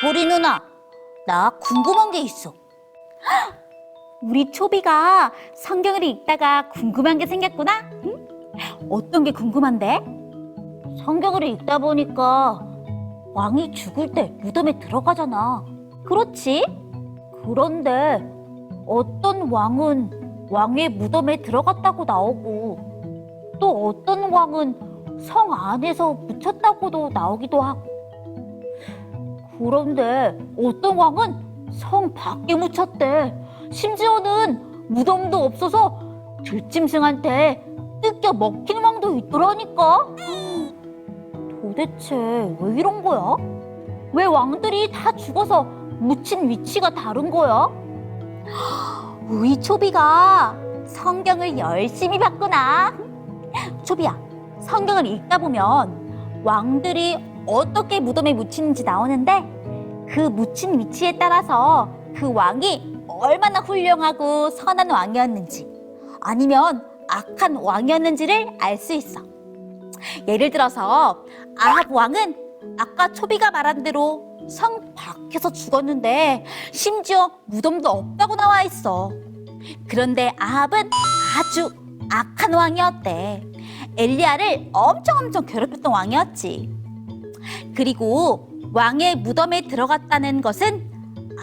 소리 누나, 나 궁금한 게 있어. 우리 초비가 성경을 읽다가 궁금한 게 생겼구나? 응? 어떤 게 궁금한데? 성경을 읽다 보니까 왕이 죽을 때 무덤에 들어가잖아. 그렇지? 그런데 어떤 왕은 왕의 무덤에 들어갔다고 나오고 또 어떤 왕은 성 안에서 묻혔다고도 나오기도 하고 그런데 어떤 왕은 성 밖에 묻혔대. 심지어는 무덤도 없어서 들짐승한테 뜯겨 먹힌 왕도 있더라니까. 도대체 왜 이런 거야? 왜 왕들이 다 죽어서 묻힌 위치가 다른 거야? 우리 초비가 성경을 열심히 봤구나. 초비야, 성경을 읽다 보면 왕들이 어떻게 무덤에 묻히는지 나오는데 그 묻힌 위치에 따라서 그 왕이 얼마나 훌륭하고 선한 왕이었는지 아니면 악한 왕이었는지를 알 수 있어. 예를 들어서 아합 왕은 아까 초비가 말한 대로 성 밖에서 죽었는데 심지어 무덤도 없다고 나와 있어. 그런데 아합은 아주 악한 왕이었대. 엘리야를 엄청 괴롭혔던 왕이었지. 그리고 왕의 무덤에 들어갔다는 것은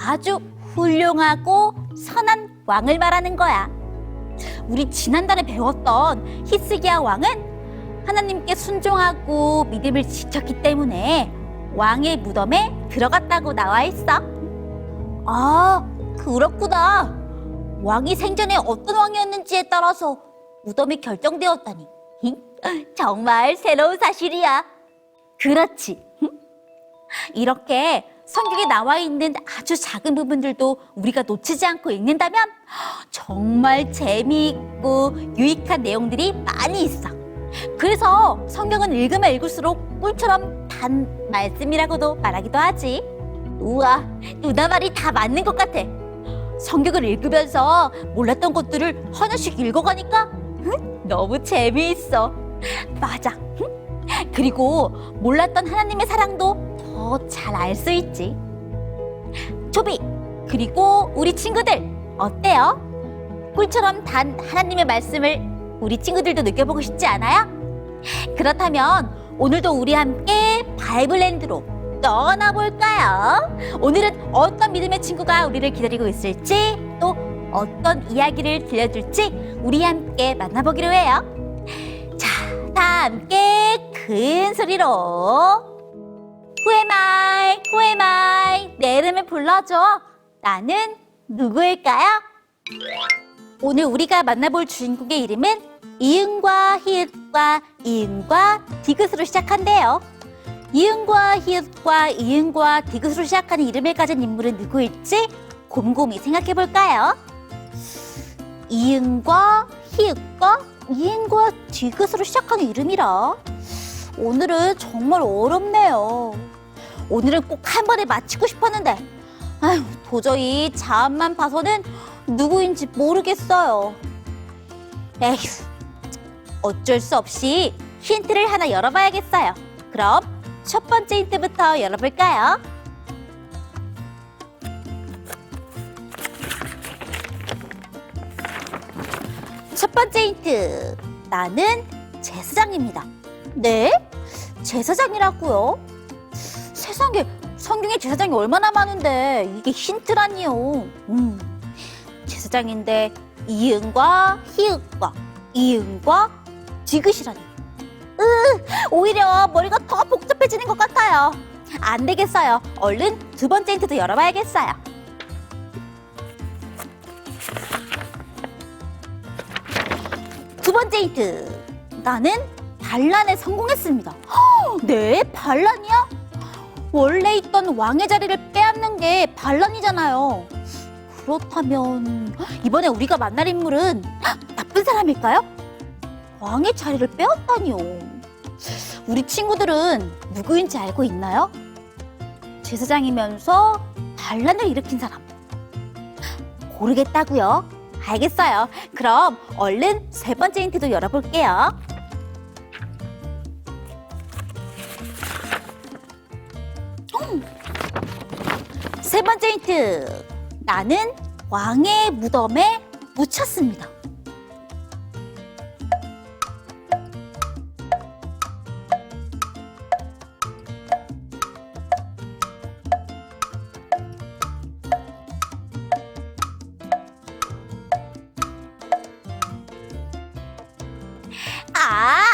아주 훌륭하고 선한 왕을 말하는 거야. 우리 지난달에 배웠던 히스기야 왕은 하나님께 순종하고 믿음을 지켰기 때문에 왕의 무덤에 들어갔다고 나와 있어. 아, 그렇구나. 왕이 생전에 어떤 왕이었는지에 따라서 무덤이 결정되었다니. 정말 새로운 사실이야. 그렇지. 이렇게 성경에 나와 있는 아주 작은 부분들도 우리가 놓치지 않고 읽는다면 정말 재미있고 유익한 내용들이 많이 있어. 그래서 성경은 읽으면 읽을수록 꿀처럼 단 말씀이라고도 말하기도 하지. 우와, 누나 말이 다 맞는 것 같아. 성경을 읽으면서 몰랐던 것들을 하나씩 읽어가니까 너무 재미있어. 맞아. 그리고 몰랐던 하나님의 사랑도 더 잘 알 수 있지. 초비, 그리고 우리 친구들 어때요? 꿀처럼 단 하나님의 말씀을 우리 친구들도 느껴보고 싶지 않아요? 그렇다면 오늘도 우리 함께 바이블랜드로 떠나볼까요? 오늘은 어떤 믿음의 친구가 우리를 기다리고 있을지 또 어떤 이야기를 들려줄지 우리 함께 만나보기로 해요. 자, 다 함께 큰 소리로 Who am I? Who am I? 내 이름을 불러줘. 나는 누구일까요? 오늘 우리가 만나볼 주인공의 이름은 이응과 히읗과 이응과 디귿으로 시작한대요. 이응과 히읗과 이응과 디귿으로 시작하는 이름을 가진 인물은 누구일지 곰곰이 생각해볼까요? 이응과 히읗과 이응과 디귿으로 시작하는 이름이라 오늘은 정말 어렵네요. 오늘은 꼭 한 번에 맞히고 싶었는데 아휴, 도저히 자음만 봐서는 누구인지 모르겠어요. 에휴, 어쩔 수 없이 힌트를 하나 열어봐야겠어요. 그럼 첫 번째 힌트부터 열어볼까요? 첫 번째 힌트, 나는 제사장입니다. 네? 제사장이라고요? 세상에 성경에 제사장이 얼마나 많은데 이게 힌트라니요. 제사장인데 이응과 히읗과 이응과 디귿이라니. 오히려 머리가 더 복잡해지는 것 같아요. 안 되겠어요. 얼른 두 번째 힌트도 열어봐야겠어요. 두 번째 힌트, 나는 반란에 성공했습니다. 네? 반란이요? 원래 있던 왕의 자리를 빼앗는 게 반란이잖아요. 그렇다면 이번에 우리가 만날 인물은 나쁜 사람일까요? 왕의 자리를 빼앗다니요. 우리 친구들은 누구인지 알고 있나요? 제사장이면서 반란을 일으킨 사람. 모르겠다고요? 알겠어요. 그럼 얼른 세 번째 힌트도 열어볼게요. 세 번째 힌트. 나는 왕의 무덤에 묻혔습니다.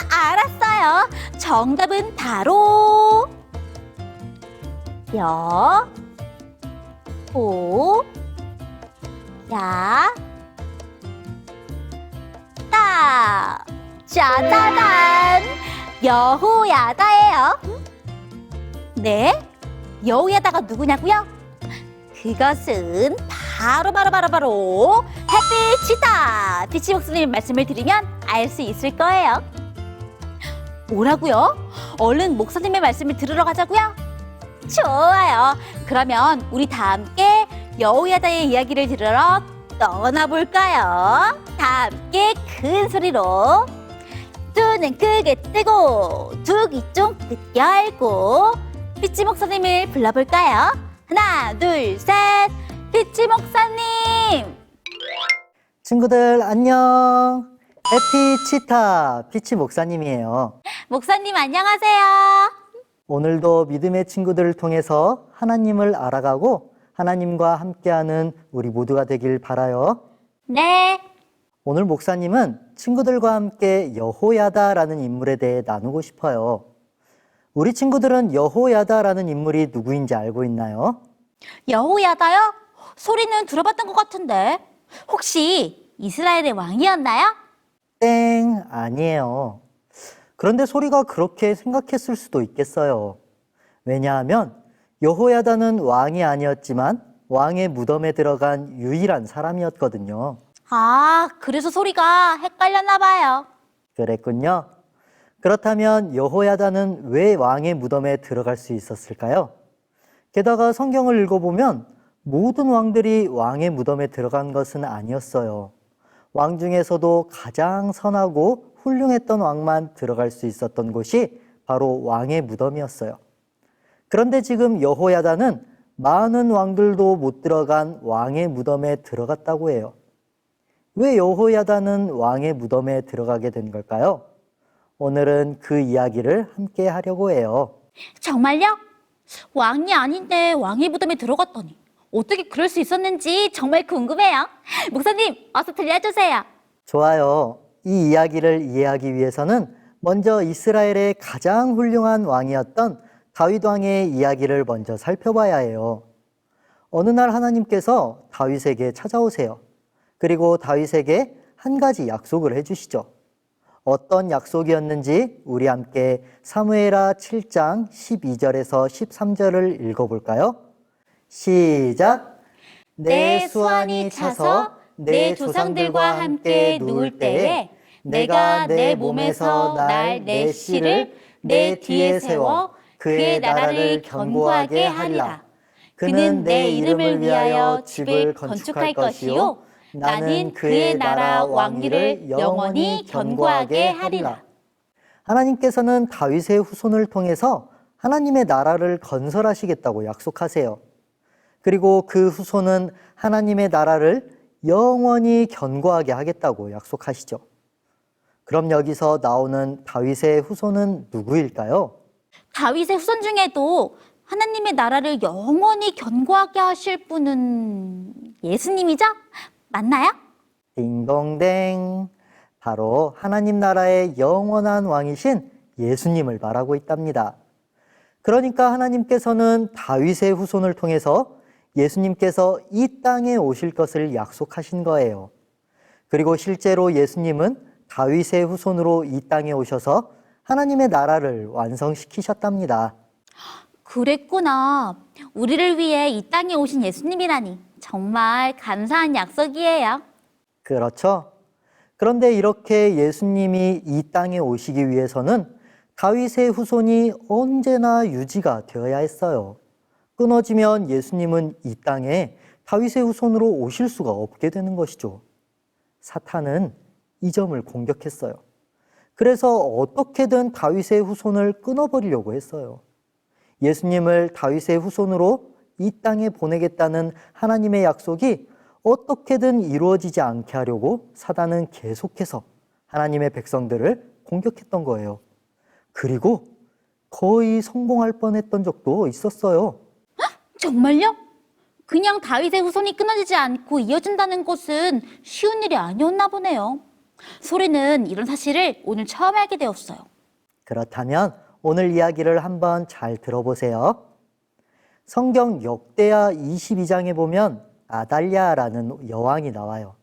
알았어요. 정답은 바로 여호야다. 짜자잔! 여호야다예요. 네? 여호야다가 누구냐고요? 그것은 바로 햇빛이다. 빛이 목사님 말씀을 드리면 알 수 있을 거예요. 뭐라고요? 얼른 목사님의 말씀을 들으러 가자고요? 좋아요. 그러면 우리 다 함께 여호야다의 이야기를 들으러 떠나볼까요? 다 함께 큰 소리로 두 눈 크게 뜨고 두 귀 쫑긋 열고 빛이 목사님을 불러볼까요? 하나, 둘, 셋! 빛이 목사님! 친구들 안녕. 해피치타 빛이 목사님이에요. 목사님 안녕하세요. 오늘도 믿음의 친구들을 통해서 하나님을 알아가고 하나님과 함께하는 우리 모두가 되길 바라요. 네. 오늘 목사님은 친구들과 함께 여호야다라는 인물에 대해 나누고 싶어요. 우리 친구들은 여호야다라는 인물이 누구인지 알고 있나요? 여호야다요? 소리는 들어봤던 것 같은데 혹시 이스라엘의 왕이었나요? 땡, 아니에요. 그런데 소리가 그렇게 생각했을 수도 있겠어요. 왜냐하면 여호야다는 왕이 아니었지만 왕의 무덤에 들어간 유일한 사람이었거든요. 그래서 소리가 헷갈렸나 봐요. 그랬군요. 그렇다면 여호야다는 왜 왕의 무덤에 들어갈 수 있었을까요? 게다가 성경을 읽어보면 모든 왕들이 왕의 무덤에 들어간 것은 아니었어요. 왕 중에서도 가장 선하고 훌륭했던 왕만 들어갈 수 있었던 곳이 바로 왕의 무덤이었어요. 그런데 지금 여호야다는 많은 왕들도 못 들어간 왕의 무덤에 들어갔다고 해요. 왜 여호야다는 왕의 무덤에 들어가게 된 걸까요? 오늘은 그 이야기를 함께 하려고 해요. 정말요? 왕이 아닌데 왕의 무덤에 들어갔더니 어떻게 그럴 수 있었는지 정말 궁금해요. 목사님, 어서 들려주세요. 좋아요. 이 이야기를 이해하기 위해서는 먼저 이스라엘의 가장 훌륭한 왕이었던 다윗 왕의 이야기를 먼저 살펴봐야 해요. 어느 날 하나님께서 다윗에게 찾아오세요. 그리고 다윗에게 한 가지 약속을 해주시죠. 어떤 약속이었는지 우리 함께 사무엘하 7장 12절에서 13절을 읽어볼까요? 시작! 내 수완이 차서 내 조상들과 함께 누울 때에 내가 내 몸에서 날 내 씨를 내 뒤에 세워 그의 나라를 견고하게 하리라. 그는 내 이름을 위하여 집을 건축할 것이요 나는 그의 나라 왕위를 영원히 견고하게 하리라. 하나님께서는 다윗의 후손을 통해서 하나님의 나라를 건설하시겠다고 약속하세요. 그리고 그 후손은 하나님의 나라를 영원히 견고하게 하겠다고 약속하시죠. 그럼 여기서 나오는 다윗의 후손은 누구일까요? 다윗의 후손 중에도 하나님의 나라를 영원히 견고하게 하실 분은 예수님이죠? 맞나요? 딩동댕. 바로 하나님 나라의 영원한 왕이신 예수님을 말하고 있답니다. 그러니까 하나님께서는 다윗의 후손을 통해서 예수님께서 이 땅에 오실 것을 약속하신 거예요. 그리고 실제로 예수님은 다윗의 후손으로 이 땅에 오셔서 하나님의 나라를 완성시키셨답니다. 그랬구나. 우리를 위해 이 땅에 오신 예수님이라니 정말 감사한 약속이에요. 그렇죠. 그런데 이렇게 예수님이 이 땅에 오시기 위해서는 다윗의 후손이 언제나 유지가 되어야 했어요. 끊어지면 예수님은 이 땅에 다윗의 후손으로 오실 수가 없게 되는 것이죠. 사탄은 이 점을 공격했어요. 그래서 어떻게든 다윗의 후손을 끊어버리려고 했어요. 예수님을 다윗의 후손으로 이 땅에 보내겠다는 하나님의 약속이 어떻게든 이루어지지 않게 하려고 사단은 계속해서 하나님의 백성들을 공격했던 거예요. 그리고 거의 성공할 뻔했던 적도 있었어요. 정말요? 그냥 다윗의 후손이 끊어지지 않고 이어진다는 것은 쉬운 일이 아니었나 보네요. 소리는 이런 사실을 오늘 처음 알게 되었어요. 그렇다면 오늘 이야기를 한번 잘 들어보세요. 성경 역대하 22장에 보면 아달랴라는 여왕이 나와요.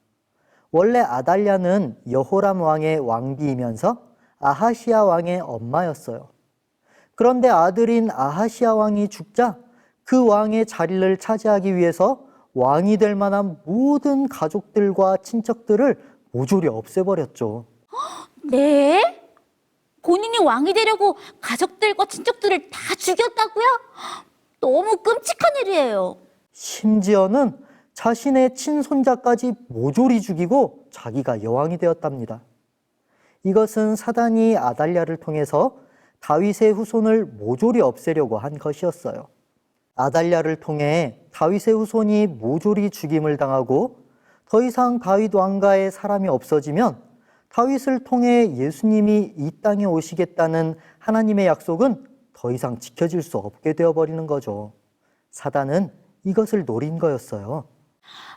원래 아달랴는 여호람 왕의 왕비이면서 아하시아 왕의 엄마였어요. 그런데 아들인 아하시아 왕이 죽자 그 왕의 자리를 차지하기 위해서 왕이 될 만한 모든 가족들과 친척들을 모조리 없애버렸죠. 네? 본인이 왕이 되려고 가족들과 친척들을 다 죽였다고요? 너무 끔찍한 일이에요. 심지어는 자신의 친손자까지 모조리 죽이고 자기가 여왕이 되었답니다. 이것은 사단이 아달랴를 통해서 다윗의 후손을 모조리 없애려고 한 것이었어요. 아달랴를 통해 다윗의 후손이 모조리 죽임을 당하고 더 이상 다윗 왕가에 사람이 없어지면 다윗을 통해 예수님이 이 땅에 오시겠다는 하나님의 약속은 더 이상 지켜질 수 없게 되어버리는 거죠. 사단은 이것을 노린 거였어요.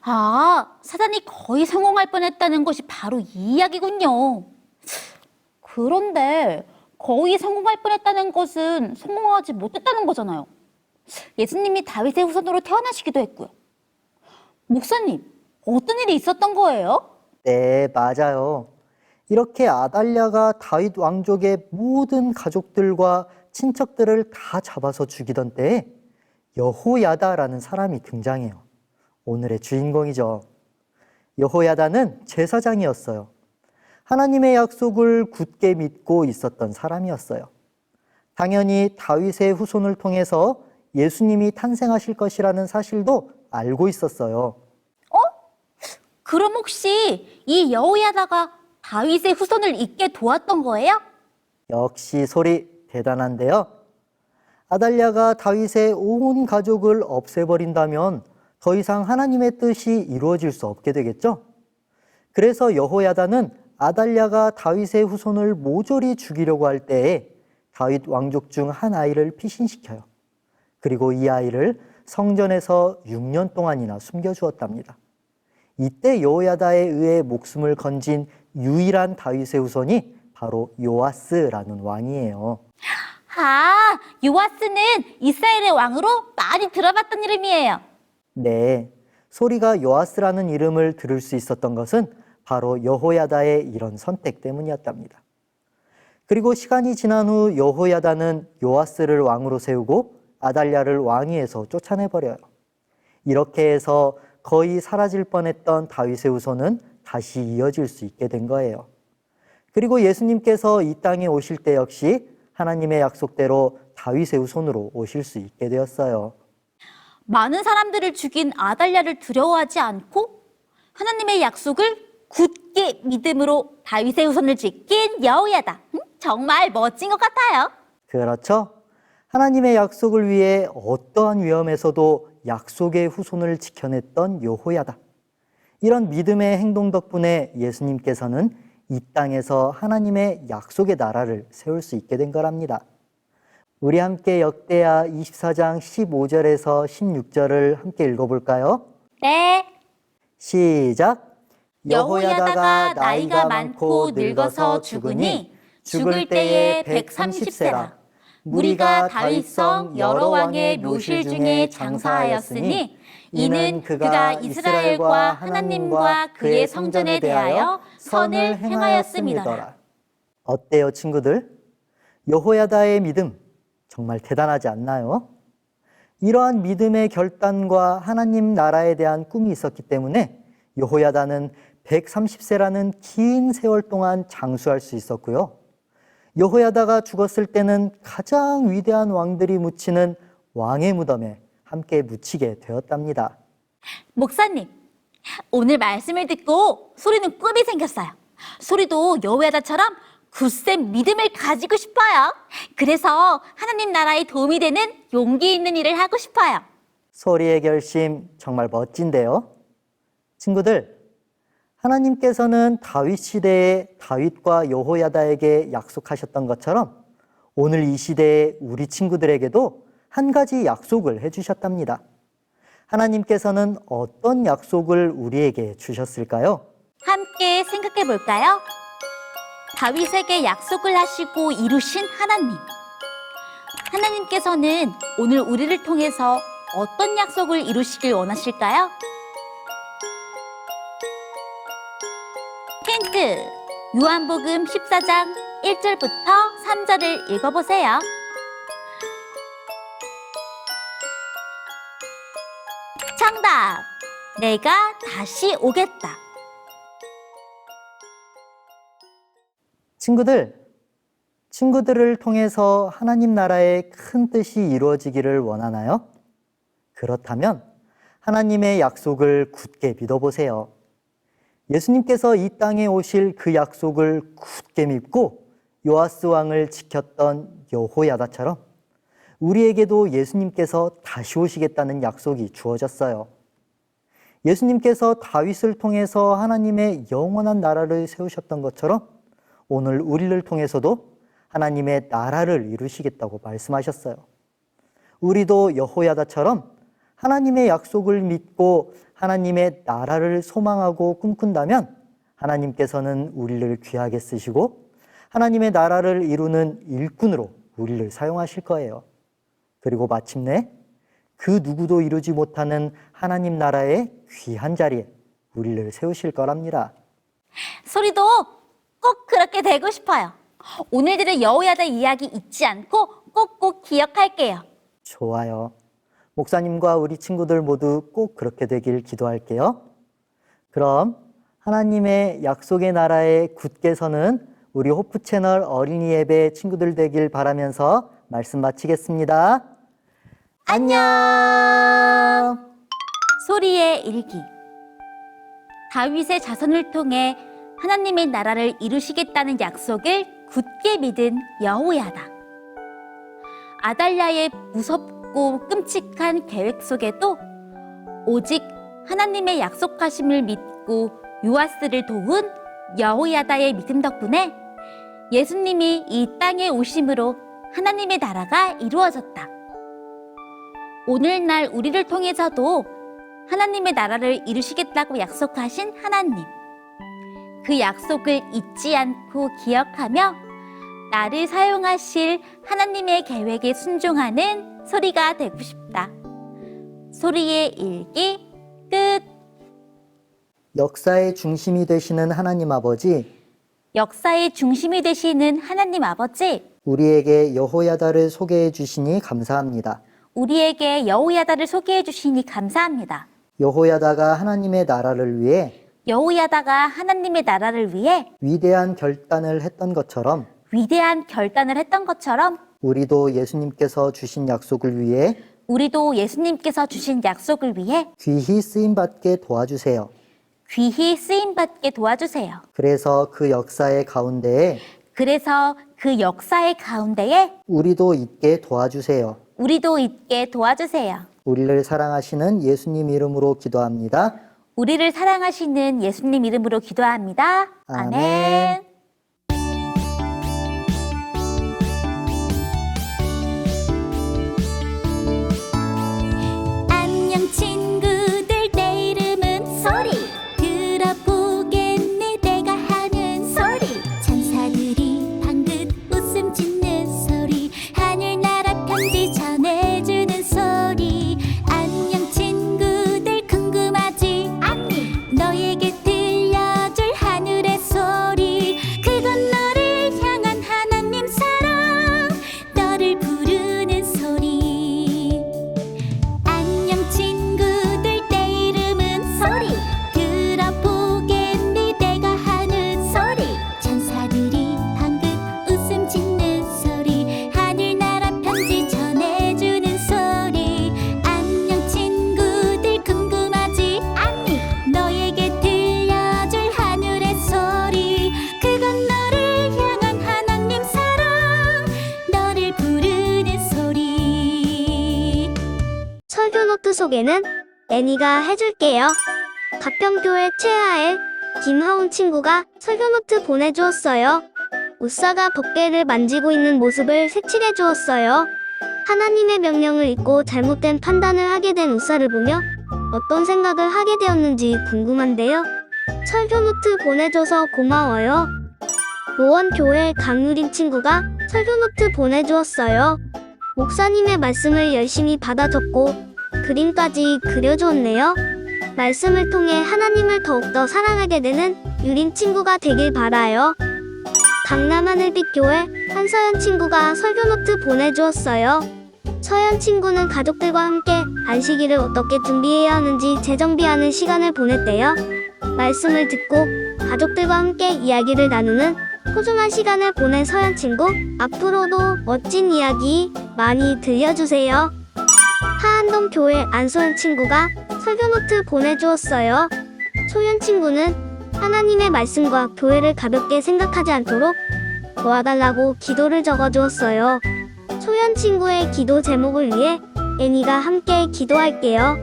아, 사단이 거의 성공할 뻔했다는 것이 바로 이 이야기군요. 그런데 거의 성공할 뻔했다는 것은 성공하지 못했다는 거잖아요. 예수님이 다윗의 후손으로 태어나시기도 했고요. 목사님, 어떤 일이 있었던 거예요? 네, 맞아요. 이렇게 아달랴가 다윗 왕족의 모든 가족들과 친척들을 다 잡아서 죽이던 때에 여호야다라는 사람이 등장해요. 오늘의 주인공이죠. 여호야다는 제사장이었어요. 하나님의 약속을 굳게 믿고 있었던 사람이었어요. 당연히 다윗의 후손을 통해서 예수님이 탄생하실 것이라는 사실도 알고 있었어요. 그럼 혹시 이 여호야다가 다윗의 후손을 잇게 도왔던 거예요? 역시 소리 대단한데요. 아달랴가 다윗의 온 가족을 없애버린다면 더 이상 하나님의 뜻이 이루어질 수 없게 되겠죠? 그래서 여호야다는 아달랴가 다윗의 후손을 모조리 죽이려고 할 때에 다윗 왕족 중 한 아이를 피신시켜요. 그리고 이 아이를 성전에서 6년 동안이나 숨겨주었답니다. 이때 여호야다에 의해 목숨을 건진 유일한 다윗의 후손이 바로 요아스라는 왕이에요. 아, 요아스는 이스라엘의 왕으로 많이 들어봤던 이름이에요. 네, 소리가 요아스라는 이름을 들을 수 있었던 것은 바로 여호야다의 이런 선택 때문이었답니다. 그리고 시간이 지난 후 여호야다는 요아스를 왕으로 세우고 아달랴를 왕위에서 쫓아내버려요. 이렇게 해서 거의 사라질 뻔했던 다윗의 후손은 다시 이어질 수 있게 된 거예요. 그리고 예수님께서 이 땅에 오실 때 역시 하나님의 약속대로 다윗의 후손으로 오실 수 있게 되었어요. 많은 사람들을 죽인 아달랴를 두려워하지 않고 하나님의 약속을 굳게 믿음으로 다윗의 후손을 지킨 여호야다. 정말 멋진 것 같아요. 그렇죠? 하나님의 약속을 위해 어떠한 위험에서도 약속의 후손을 지켜냈던 여호야다. 이런 믿음의 행동 덕분에 예수님께서는 이 땅에서 하나님의 약속의 나라를 세울 수 있게 된 거랍니다. 우리 함께 역대하 24장 15절에서 16절을 함께 읽어볼까요? 네. 시작! 여호야다가 나이가 많고 늙어서 죽으니 죽을 때에 130세라. 무리가 다윗성 여러 왕의 묘실 중에 장사하였으니 이는 그가 이스라엘과 하나님과 그의 성전에 대하여 선을 행하였음이더라. 어때요, 친구들? 여호야다의 믿음 정말 대단하지 않나요? 이러한 믿음의 결단과 하나님 나라에 대한 꿈이 있었기 때문에 여호야다는 130세라는 긴 세월 동안 장수할 수 있었고요. 여호야다가 죽었을 때는 가장 위대한 왕들이 묻히는 왕의 무덤에 함께 묻히게 되었답니다. 목사님, 오늘 말씀을 듣고 소리는 꿈이 생겼어요. 소리도 여호야다처럼 굳센 믿음을 가지고 싶어요. 그래서 하나님 나라에 도움이 되는 용기 있는 일을 하고 싶어요. 소리의 결심 정말 멋진데요. 친구들, 하나님께서는 다윗 시대에 다윗과 여호야다에게 약속하셨던 것처럼 오늘 이 시대의 우리 친구들에게도 한 가지 약속을 해주셨답니다. 하나님께서는 어떤 약속을 우리에게 주셨을까요? 함께 생각해 볼까요? 다윗에게 약속을 하시고 이루신 하나님. 하나님께서는 오늘 우리를 통해서 어떤 약속을 이루시길 원하실까요? 힌트! 요한복음 14장 1절부터 3절을 읽어보세요. 정답! 내가 다시 오겠다. 친구들을 통해서 하나님 나라의 큰 뜻이 이루어지기를 원하나요? 그렇다면 하나님의 약속을 굳게 믿어보세요. 예수님께서 이 땅에 오실 그 약속을 굳게 믿고 요아스 왕을 지켰던 여호야다처럼 우리에게도 예수님께서 다시 오시겠다는 약속이 주어졌어요. 예수님께서 다윗을 통해서 하나님의 영원한 나라를 세우셨던 것처럼 오늘 우리를 통해서도 하나님의 나라를 이루시겠다고 말씀하셨어요. 우리도 여호야다처럼 하나님의 약속을 믿고 하나님의 나라를 소망하고 꿈꾼다면 하나님께서는 우리를 귀하게 쓰시고 하나님의 나라를 이루는 일꾼으로 우리를 사용하실 거예요. 그리고 마침내 그 누구도 이루지 못하는 하나님 나라의 귀한 자리에 우리를 세우실 거랍니다. 소리도 꼭 그렇게 되고 싶어요. 오늘 들은 여호야다 이야기 잊지 않고 꼭꼭 기억할게요. 좋아요. 목사님과 우리 친구들 모두 꼭 그렇게 되길 기도할게요. 그럼 하나님의 약속의 나라에 굳게 서는 우리 호프 채널 어린이 예배 친구들 되길 바라면서 말씀 마치겠습니다. 안녕! 소리의 일기. 다윗의 자손을 통해 하나님의 나라를 이루시겠다는 약속을 굳게 믿은 여호야다. 아달랴의 무섭고 끔찍한 계획 속에도 오직 하나님의 약속하심을 믿고 요아스를 도운 여호야다의 믿음 덕분에 예수님이 이 땅에 오심으로 하나님의 나라가 이루어졌다. 오늘날 우리를 통해서도 하나님의 나라를 이루시겠다고 약속하신 하나님. 그 약속을 잊지 않고 기억하며 나를 사용하실 하나님의 계획에 순종하는 소리가 되고 싶다. 소리의 일기 끝. 역사의 중심이 되시는 하나님 아버지, 역사의 중심이 되시는 하나님 아버지, 우리에게 여호야다를 소개해 주시니 감사합니다. 우리에게 여호야다를 소개해 주시니 감사합니다. 여호야다가 하나님의 나라를 위해 여호야다가 하나님의 나라를 위해 위대한 결단을 했던 것처럼 우리도 예수님께서 주신 약속을 위해 귀히 쓰임받게 도와주세요. 그래서 그 역사의 가운데에 우리도 있게 도와주세요. 우리를 사랑하시는 예수님 이름으로 기도합니다. 아멘. 안녕 친구들, 내 이름은 소리. 들어보겠네 내가 하는 소리. 천사들이 방긋 웃음 짓는 소리. 하늘나라 편지 전해주는 소리. 안녕 친구들, 궁금하지 않니? 너에게 들려줄 하늘의 소리. 그건 너를 향한 하나님 사랑, 너를 부르는 소리. 안녕 친구들, 설교노트 소개는 애니가 해줄게요. 가평교회 최하엘, 김하운 친구가 설교노트 보내주었어요. 우사가 법궤를 만지고 있는 모습을 색칠해 주었어요. 하나님의 명령을 잊고 잘못된 판단을 하게 된 우사를 보며 어떤 생각을 하게 되었는지 궁금한데요. 설교노트 보내줘서 고마워요. 로원교회 강유림 친구가 설교노트 보내주었어요. 목사님의 말씀을 열심히 받아 적고 그림까지 그려주었네요. 말씀을 통해 하나님을 더욱더 사랑하게 되는 유림 친구가 되길 바라요. 강남 하늘빛교회 한서연 친구가 설교노트 보내주었어요. 서연 친구는 가족들과 함께 안식일을 어떻게 준비해야 하는지 재정비하는 시간을 보냈대요. 말씀을 듣고 가족들과 함께 이야기를 나누는 소중한 시간을 보낸 서연 친구, 앞으로도 멋진 이야기 많이 들려주세요. 하안동 교회 안소연 친구가 설교노트 보내주었어요. 소연 친구는 하나님의 말씀과 교회를 가볍게 생각하지 않도록 도와달라고 기도를 적어주었어요. 소연 친구의 기도 제목을 위해 애니가 함께 기도할게요.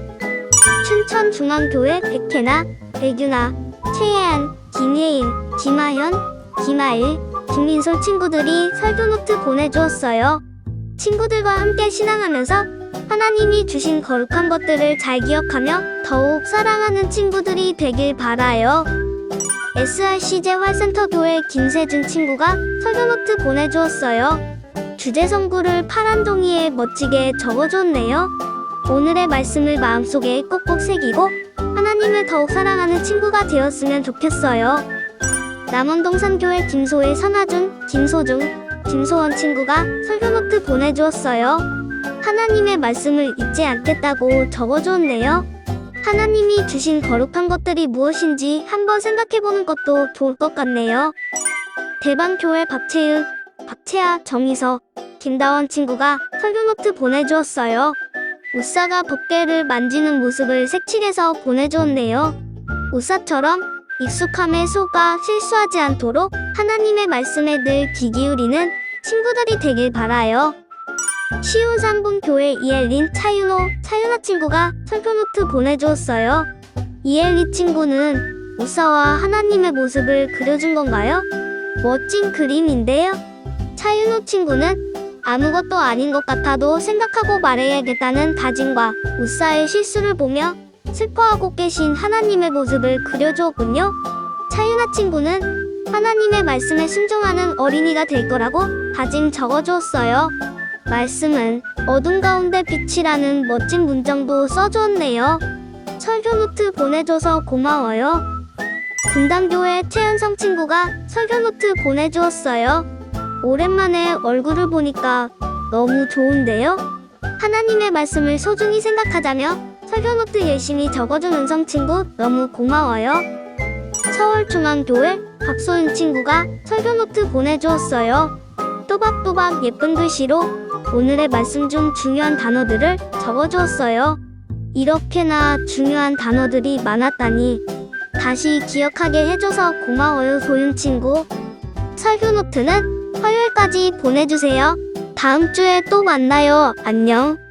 춘천중앙교회 백혜나, 백유나, 최예안, 김예인, 김아현, 김아일, 김민솔 친구들이 설교노트 보내주었어요. 친구들과 함께 신앙하면서 하나님이 주신 거룩한 것들을 잘 기억하며 더욱 사랑하는 친구들이 되길 바라요. SRCJ 활센터교회 김세준 친구가 설교노트 보내주었어요. 주제 성구를 파란 종이에 멋지게 적어줬네요. 오늘의 말씀을 마음속에 꼭꼭 새기고 하나님을 더욱 사랑하는 친구가 되었으면 좋겠어요. 남원동산교회 김소혜, 선하준, 김소중, 김소원 친구가 설교노트 보내주었어요. 하나님의 말씀을 잊지 않겠다고 적어주었네요. 하나님이 주신 거룩한 것들이 무엇인지 한번 생각해보는 것도 좋을 것 같네요. 대방교회 박채은, 박채아, 정희서, 김다원 친구가 설교노트 보내주었어요. 우사가 법궤를 만지는 모습을 색칠해서 보내주었네요. 우사처럼 익숙함에 속아 실수하지 않도록 하나님의 말씀에 늘 귀 기울이는 친구들이 되길 바라요. 시온산본교회 이엘린, 차윤호, 차윤아 친구가 설교노트 보내주었어요. 이엘리 친구는 우사와 하나님의 모습을 그려준 건가요? 멋진 그림인데요. 차윤호 친구는 아무것도 아닌 것 같아도 생각하고 말해야겠다는 다짐과 우사의 실수를 보며 슬퍼하고 계신 하나님의 모습을 그려주었군요. 차윤아 친구는 하나님의 말씀에 순종하는 어린이가 될 거라고 다짐 적어주었어요. 말씀은 어둠 가운데 빛이라는 멋진 문장도 써주었네요. 설교노트 보내줘서 고마워요. 분당교회 최현성 친구가 설교노트 보내주었어요. 오랜만에 얼굴을 보니까 너무 좋은데요? 하나님의 말씀을 소중히 생각하자며 설교노트 열심히 적어준 은성 친구 너무 고마워요. 서울중앙교회 박소윤 친구가 설교노트 보내주었어요. 또박또박 예쁜 글씨로 오늘의 말씀 중 중요한 단어들을 적어주었어요. 이렇게나 중요한 단어들이 많았다니 다시 기억하게 해줘서 고마워요, 소윤 친구. 설교노트는 화요일까지 보내주세요. 다음 주에 또 만나요. 안녕.